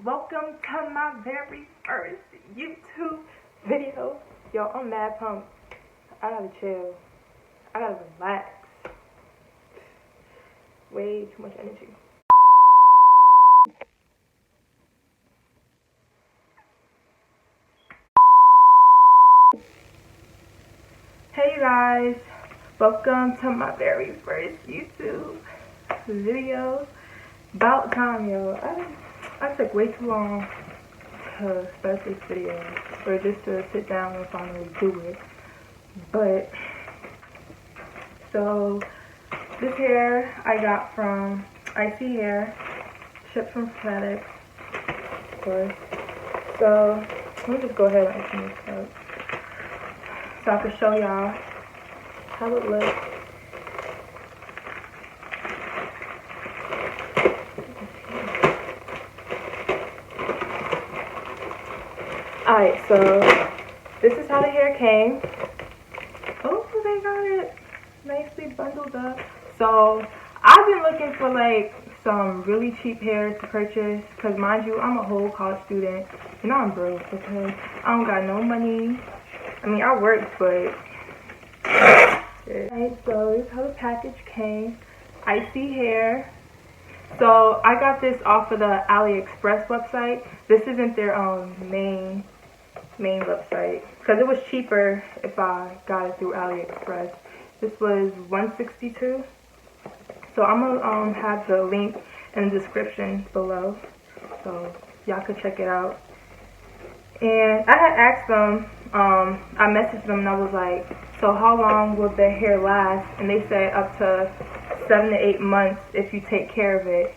Welcome to my very first YouTube video. Yo, I'm mad pumped. I gotta chill. I gotta relax. Way too much energy. Hey you guys, welcome to my very first YouTube video. About time, yo. I took way too long to start this video, or just to sit down and finally do it. But so this hair I got from ISEE hair, shipped from FedEx, of course. So let me just go ahead and open this up so I can show y'all how it looks. Alright, so this is how the hair came. Oh, they got it nicely bundled up. So I've been looking for like some really cheap hair to purchase, because mind you, I'm a whole college student and I'm broke, okay? I don't got no money. I mean, I work, but alright, so this is how the package came. ISEE hair. So I got this off of the AliExpress website. This isn't their main website, because it was cheaper if I got it through AliExpress. This was $162. So I'm gonna have the link in the description below, so y'all can check it out. And I had asked them, I messaged them and I was like, so how long will the hair last? And they said up to 7 to 8 months if you take care of it.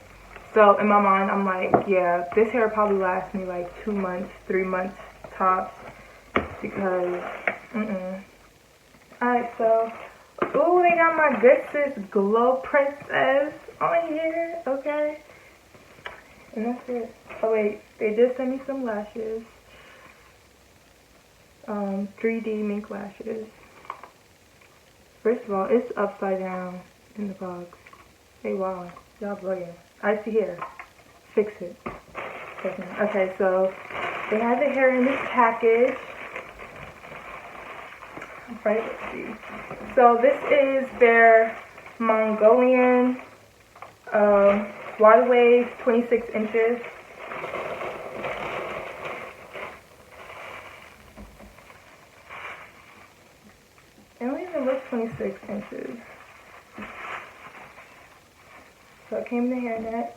So in my mind, I'm like, yeah, this hair probably lasts me like 2 months, 3 months tops, because Alright, so ooh, they got my good sis Glow Princess on here, okay? And that's it. Oh wait, they just sent me some lashes. 3D mink lashes. First of all, it's upside down in the box. Hey, wow, y'all bugging. ISEE hair, fix it. Okay, so they have the hair in this package. Right, let's see. So this is their Mongolian water wave, 26 inches. It don't even look 26 inches. So it came in the hairnet.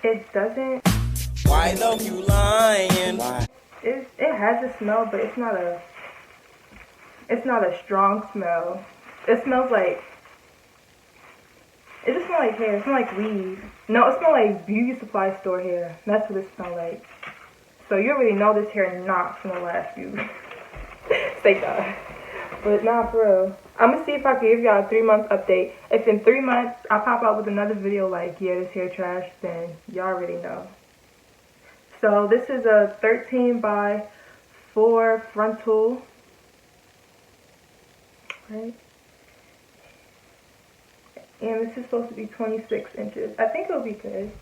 It doesn't. Why though you lying? Why? It has a smell, but it's not a strong smell. It smells like, it just smells like hair. It smells like weed. No, it smells like beauty supply store hair. That's what it smells like. So you already know this hair not gonna last you. Say that. But nah, for real. I'm gonna see if I can give y'all a 3-month update. If in 3 months I pop out with another video like, yeah, this hair trash, then y'all already know. So this is a 13 by 4 frontal. Right? And this is supposed to be 26 inches. I think it'll be good.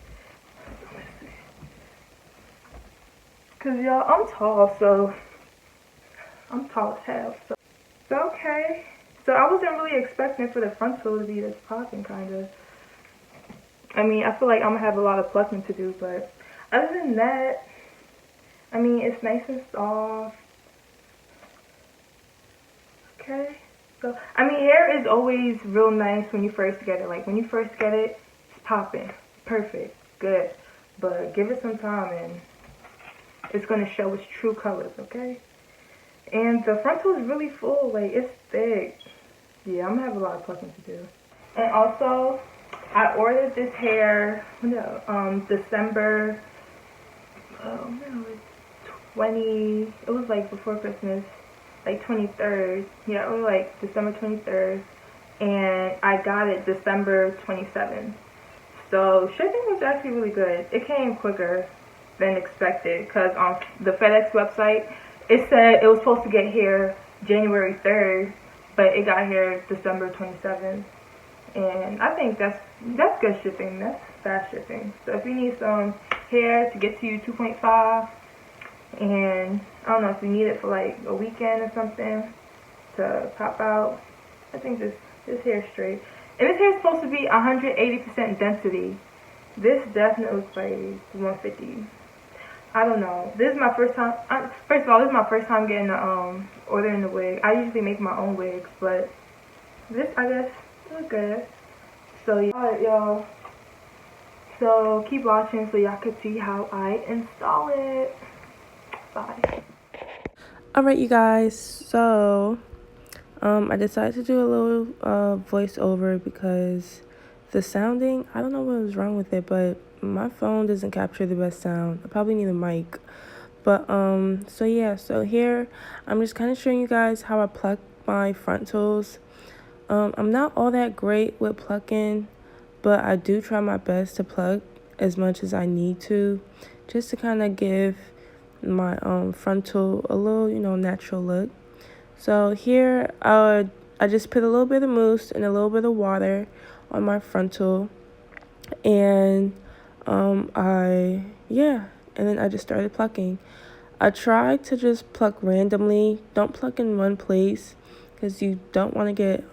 Cause y'all, I'm tall, so I'm tall as hell. So okay. So I wasn't really expecting for the frontal to be this popping, kind of. I mean, I feel like I'm gonna have a lot of plucking to do, but other than that, I mean, it's nice and soft. Okay. So, I mean, hair is always real nice when you first get it. Like, when you first get it, it's popping. Perfect. Good. But give it some time and it's gonna show its true colors, okay? And the frontal is really full. Like, it's thick. Yeah, I'm gonna have a lot of plucking to do. And also, I ordered this hair, December, it was like before Christmas, like 23rd. Yeah, it was like December 23rd. And I got it December 27th. So shipping was actually really good. It came quicker than expected, because on the FedEx website, it said it was supposed to get here January 3rd, but it got here December 27th. And I think that's good shipping. That's fast shipping. So if you need some hair to get to you 2.5, and I don't know if you need it for like a weekend or something to pop out, I think this hair is straight. And this hair is supposed to be 180% density. This definitely looks like 150. I don't know. This is my first time. First of all, this is my first time getting ordering the wig. I usually make my own wigs, but this, I guess, looks good. So yeah, alright, y'all. So keep watching so y'all can see how I install it. Bye. Alright, you guys. So I decided to do a little voiceover because the sounding, I don't know what was wrong with it, but my phone doesn't capture the best sound. I probably need a mic. But so yeah, so here I'm just kind of showing you guys how I pluck my frontals. I'm not all that great with plucking, but I do try my best to pluck as much as I need to, just to kind of give my frontal a little, natural look. So here I just put a little bit of mousse and a little bit of water on my frontal, and and then I just started plucking. I tried to just pluck randomly. Don't pluck in one place because you don't want to get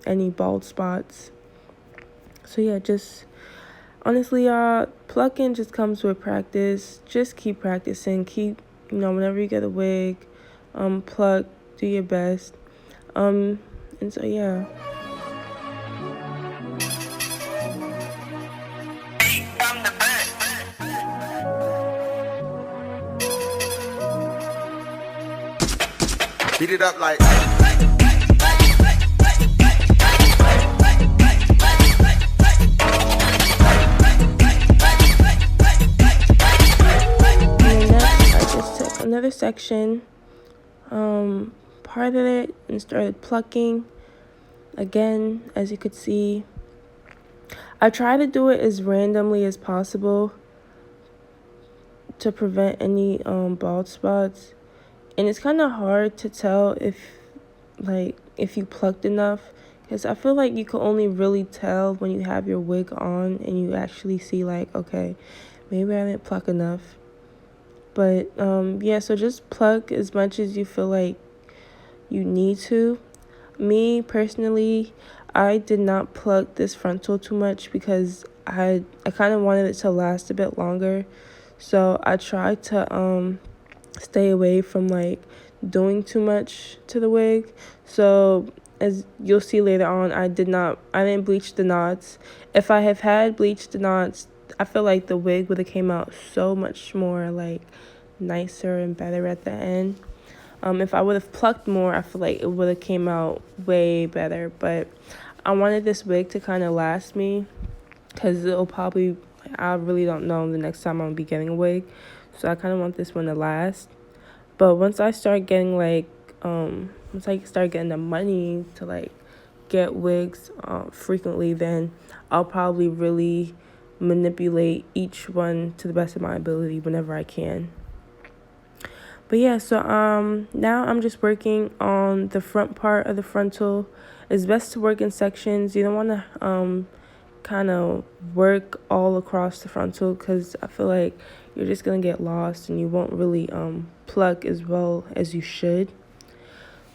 any bald spots. So yeah, just honestly, plucking just comes with practice. Just keep practicing. Keep, whenever you get a wig, pluck, do your best. And so yeah. Beat it up like. Another section, parted it and started plucking. Again, as you could see, I try to do it as randomly as possible to prevent any bald spots, and it's kind of hard to tell if you plucked enough, because I feel like you can only really tell when you have your wig on and you actually see like, okay, maybe I didn't pluck enough. But yeah, so just pluck as much as you feel like you need to. Me personally, I did not pluck this frontal too much because I kind of wanted it to last a bit longer. So I tried to stay away from like doing too much to the wig. So as you'll see later on, I didn't bleach the knots. If I have had bleached the knots, I feel like the wig would have came out so much more like nicer and better at the end. If I would have plucked more, I feel like it would have came out way better. But I wanted this wig to kind of last me, because it'll probably, I really don't know the next time I'm gonna be getting a wig. So I kind of want this one to last. But once I start getting once I start getting the money to like get wigs frequently, then I'll probably really manipulate each one to the best of my ability whenever I can. But yeah, so now I'm just working on the front part of the frontal. It's best to work in sections. You don't want to kind of work all across the frontal, because I feel like you're just going to get lost and you won't really pluck as well as you should.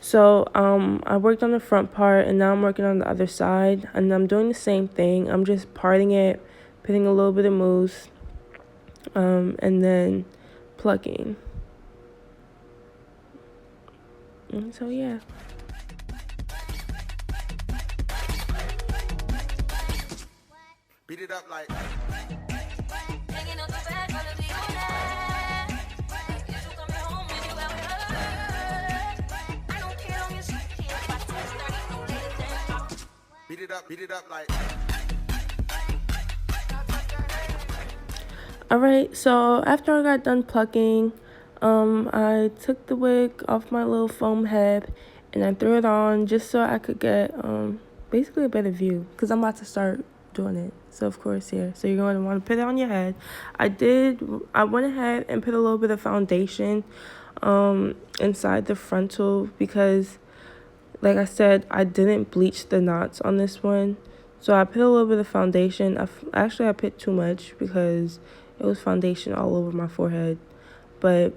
So I worked on the front part, and now I'm working on the other side, and I'm doing the same thing. I'm just parting it, putting a little bit of mousse, and then plucking. And so yeah. Beat it up like. Beat it up like. Alright, so after I got done plucking, I took the wig off my little foam head and I threw it on just so I could get basically a better view, because I'm about to start doing it. So of course, yeah, so you're going to want to put it on your head. I went ahead and put a little bit of foundation inside the frontal because, like I said, I didn't bleach the knots on this one. So I put a little bit of foundation. I put too much because it was foundation all over my forehead. But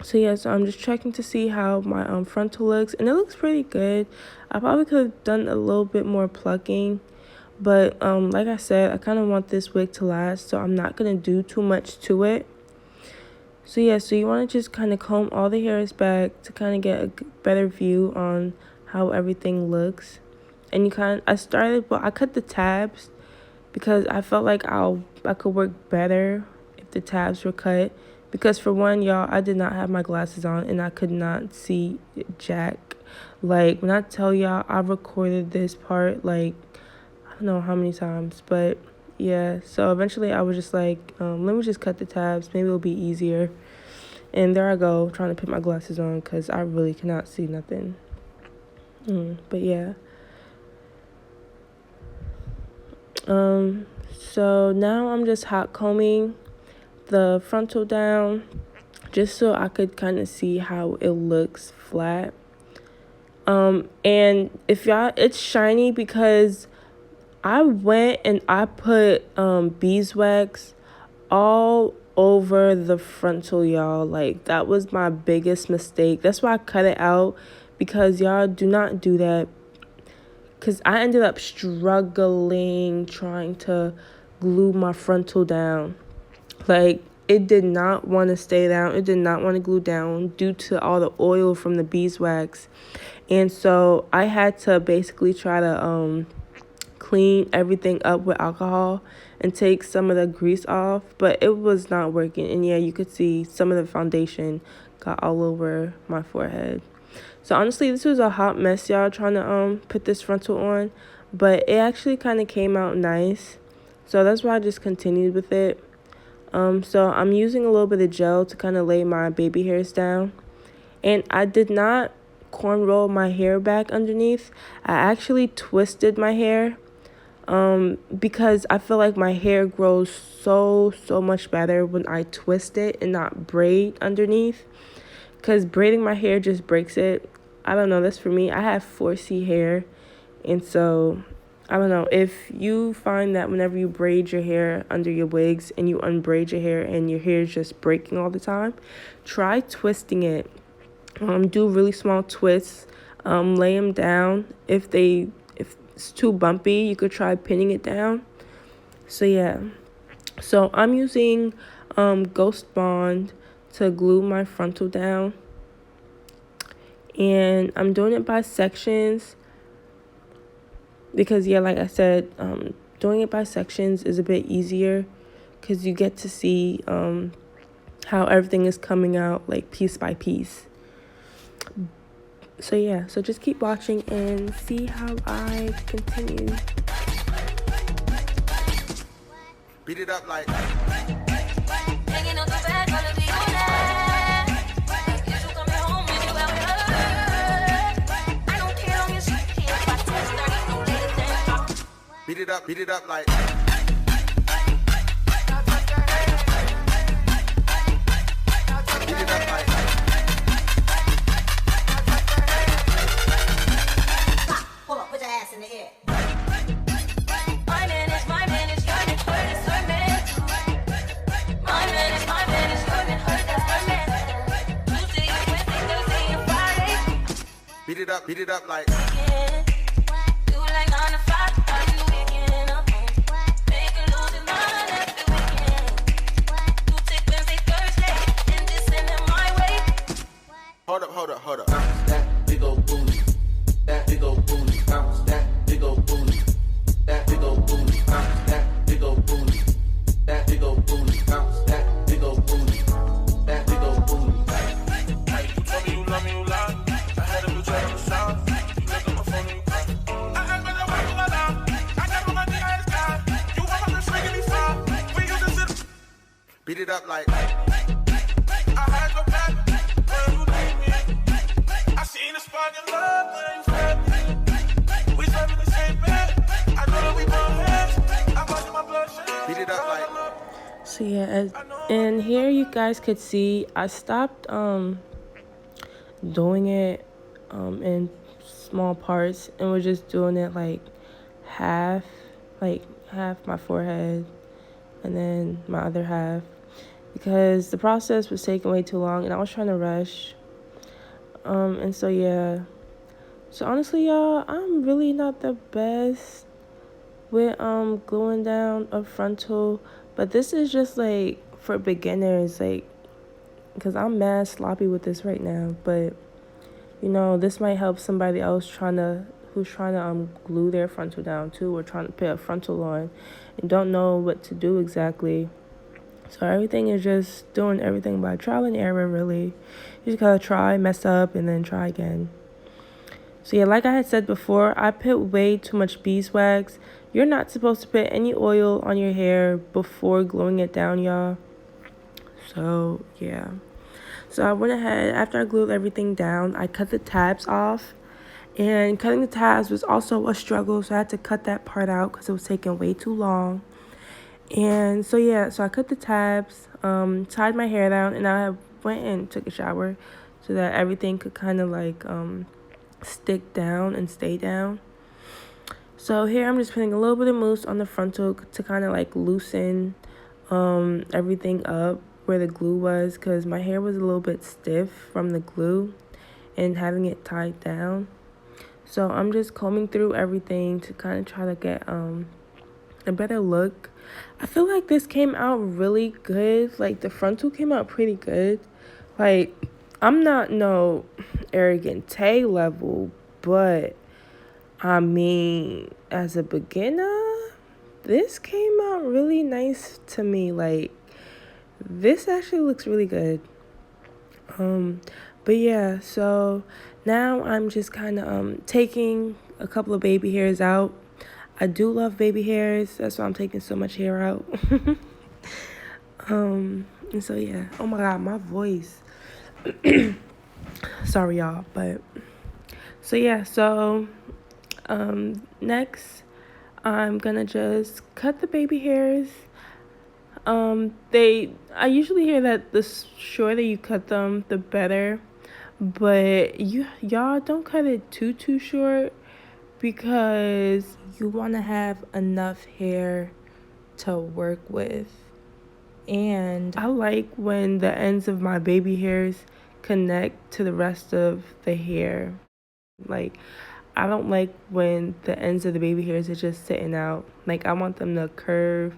so yeah, so I'm just checking to see how my frontal looks, and it looks pretty good. I probably could have done a little bit more plucking, but like I said, I kind of want this wig to last, so I'm not gonna do too much to it. So yeah, so you want to just kind of comb all the hairs back to kind of get a better view on how everything looks. And I cut the tabs because I felt like I could work better if the tabs were cut. Because for one, y'all, I did not have my glasses on and I could not see jack. Like, when I tell y'all, I recorded this part, like, I don't know how many times, but yeah. So eventually I was just like, let me just cut the tabs. Maybe it'll be easier. And there I go, trying to put my glasses on because I really cannot see nothing. But yeah. So now I'm just hot combing the frontal down just so I could kind of see how it looks flat. And if y'all, it's shiny because I went and I put beeswax all over the frontal, y'all. Like, that was my biggest mistake. That's why I cut it out, because y'all do not do that, because I ended up struggling trying to glue my frontal down. Like, it did not want to stay down. It did not want to glue down due to all the oil from the beeswax. And so I had to basically try to clean everything up with alcohol and take some of the grease off, but it was not working. And yeah, you could see some of the foundation got all over my forehead. So honestly, this was a hot mess, y'all, trying to put this frontal on, but it actually kind of came out nice. So that's why I just continued with it. So I'm using a little bit of gel to kind of lay my baby hairs down. And I did not cornrow my hair back underneath. I actually twisted my hair because I feel like my hair grows so much better when I twist it and not braid underneath, because braiding my hair just breaks it. I don't know, that's for me. I have 4C hair, and so I don't know, if you find that whenever you braid your hair under your wigs and you unbraid your hair and your hair is just breaking all the time, try twisting it. Do really small twists, lay them down. If it's too bumpy, you could try pinning it down. So yeah, so I'm using Ghost Bond to glue my frontal down, and I'm doing it by sections because, yeah, like I said, doing it by sections is a bit easier because you get to see how everything is coming out, like, piece by piece. So yeah, so just keep watching and see how I continue. Beat it up like. Beat it up like. Beat it up like. Hold up. Bounce that big ol' booty. That big ol' booty. Bounce that big ol' booty. That big ol' booty. Bounce that big ol' booty. That big ol' booty. Bounce that big ol' booty. That big ol' booty. Hey, you told me you love me, you lie. I had a new track on the south. You look on my phone and you cry. I act like I'm working my life. I got on my dick, I ain't sky. You want my swing in me far. We use this. Beat it up like. I had your back. So yeah, and here you guys could see I stopped doing it in small parts and was just doing it half half my forehead and then my other half, because the process was taking way too long and I was trying to rush. And so yeah. So honestly, y'all, I'm really not the best with gluing down a frontal, but this is just for beginners, because I'm mad sloppy with this right now. But this might help somebody else who's trying to glue their frontal down too, or trying to put a frontal on and don't know what to do exactly. So everything is just doing everything by trial and error, really. You just gotta try, mess up, and then try again. So yeah, like I had said before, I put way too much beeswax. You're not supposed to put any oil on your hair before gluing it down, y'all. So yeah. So I went ahead, after I glued everything down, I cut the tabs off. And cutting the tabs was also a struggle, so I had to cut that part out because it was taking way too long. And so yeah, so I cut the tabs, tied my hair down, and I went and took a shower so that everything could kind of stick down and stay down. So here I'm just putting a little bit of mousse on the frontal to kind of loosen everything up where the glue was, because my hair was a little bit stiff from the glue and having it tied down. So I'm just combing through everything to kind of try to get a better look. I feel like this came out really good. The frontal came out pretty good. I'm not no arrogant Tay level, but I mean, as a beginner, this came out really nice to me. This actually looks really good. But yeah, so now I'm just kind of taking a couple of baby hairs out. I do love baby hairs. That's why I'm taking so much hair out. And so yeah. Oh my God, my voice. Sorry, y'all. But so yeah. So next, I'm gonna just cut the baby hairs. I usually hear that the shorter you cut them, the better. But y'all don't cut it too short, because you want to have enough hair to work with. And I like when the ends of my baby hairs connect to the rest of the hair. I don't like when the ends of the baby hairs are just sitting out. I want them to curve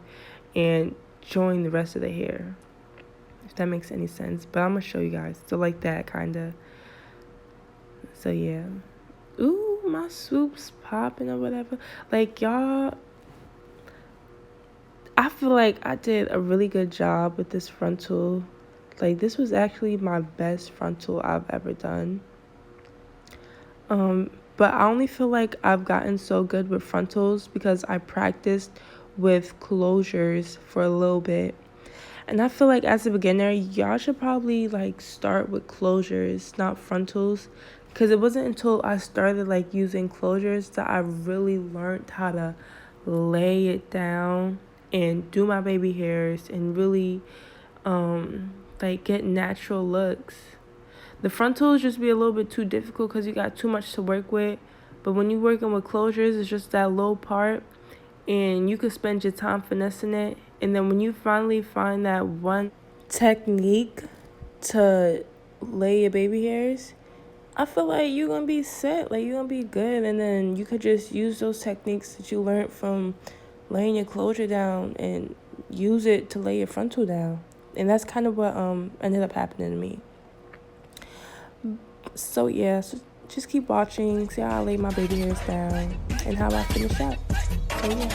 and join the rest of the hair, if that makes any sense. But I'm gonna show you guys. So that kind of. So yeah. Ooh, my swoop's popping or whatever. Y'all, I feel like I did a really good job with this frontal. This was actually my best frontal I've ever done. But I only feel like I've gotten so good with frontals because I practiced with closures for a little bit. And I feel like as a beginner, y'all should probably start with closures, not frontals. Because it wasn't until I started using closures that I really learned how to lay it down and do my baby hairs and really get natural looks. The frontals just be a little bit too difficult because you got too much to work with. But when you're working with closures, it's just that low part, and you could spend your time finessing it. And then when you finally find that one technique to lay your baby hairs, I feel like you're going to be set. You're going to be good. And then you could just use those techniques that you learned from laying your closure down and use it to lay your frontal down. And that's kind of what ended up happening to me. So yeah, so just keep watching, see how I lay my baby hairs down and how I finish up. So yeah.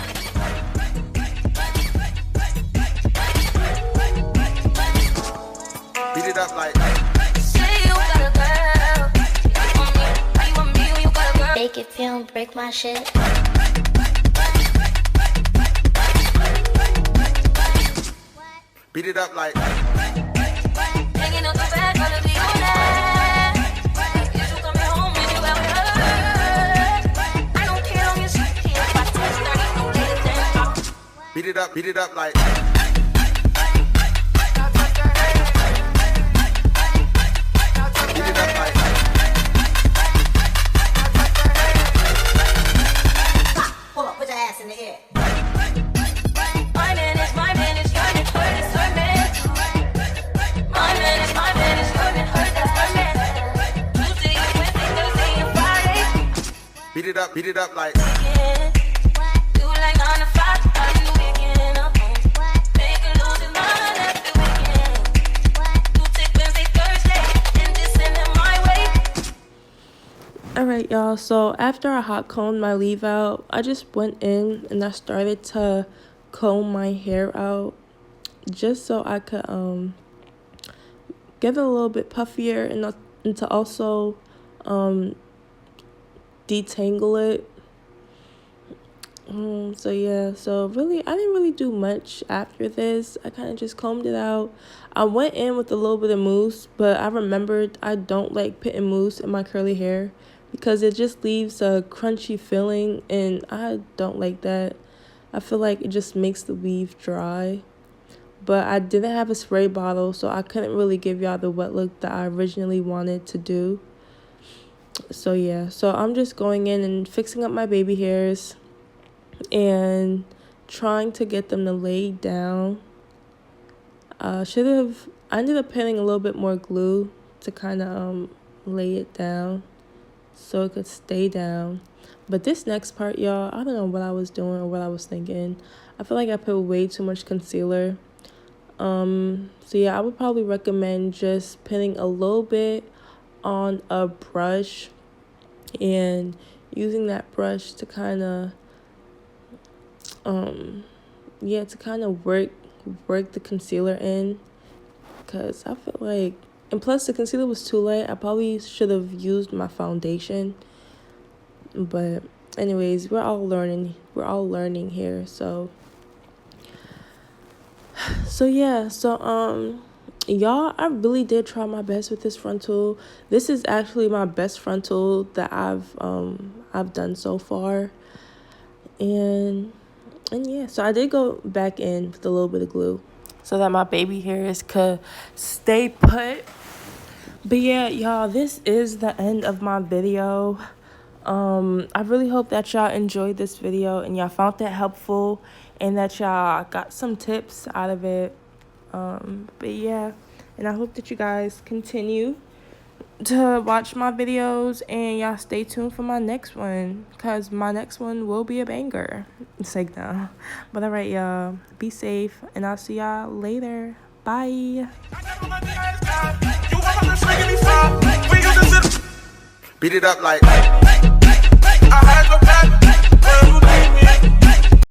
Beat it up like. Make it feel, break my shit. Beat it up like. Hanging up the back, gonna be on that. If you coming home, if you out here. I don't care on your skin, if I touch 30, don't let it down. Beat it up like. the air. My man is your man, her is her man. My man is your man, her that's her man. Tuesday, Wednesday, Thursday, and Friday. Beat it up like. Yeah. Do like 9 to 5 on the weekend. Make her lose his mind after weekend. Do take Wednesday, Thursday, and just send him my way. Alright, y'all, so after I hot combed my leave out, I just went in and I started to comb my hair out just so I could get it a little bit puffier and to also detangle it. So yeah, so really I didn't really do much after this. I kind of just combed it out. I went in with a little bit of mousse, but I remembered I don't like putting mousse in my curly hair because it just leaves a crunchy feeling, and I don't like that. I feel like it just makes the weave dry. But I didn't have a spray bottle, so I couldn't really give y'all the wet look that I originally wanted to do. So yeah, so I'm just going in and fixing up my baby hairs and trying to get them to lay down. I ended up putting a little bit more glue to kind of lay it down so it could stay down. But this next part, y'all, I don't know what I was doing or what I was thinking. I feel like I put way too much concealer. So yeah, I would probably recommend just putting a little bit on a brush and using that brush to kind of work the concealer in, because I feel like, and plus the concealer was too light. I probably should have used my foundation, but anyways, we're all learning here. So yeah, y'all, I really did try my best with this frontal. This is actually my best frontal that I've done so far. And yeah, so I did go back in with a little bit of glue so that my baby hairs could stay put. But yeah, y'all, this is the end of my video. I really hope that y'all enjoyed this video and y'all found it helpful and that y'all got some tips out of it. But yeah, and I hope that you guys continue to watch my videos and y'all stay tuned for my next one, because my next one will be a banger. It's like no. But alright, y'all, be safe and I'll see y'all later. Bye. Beat it up like. I had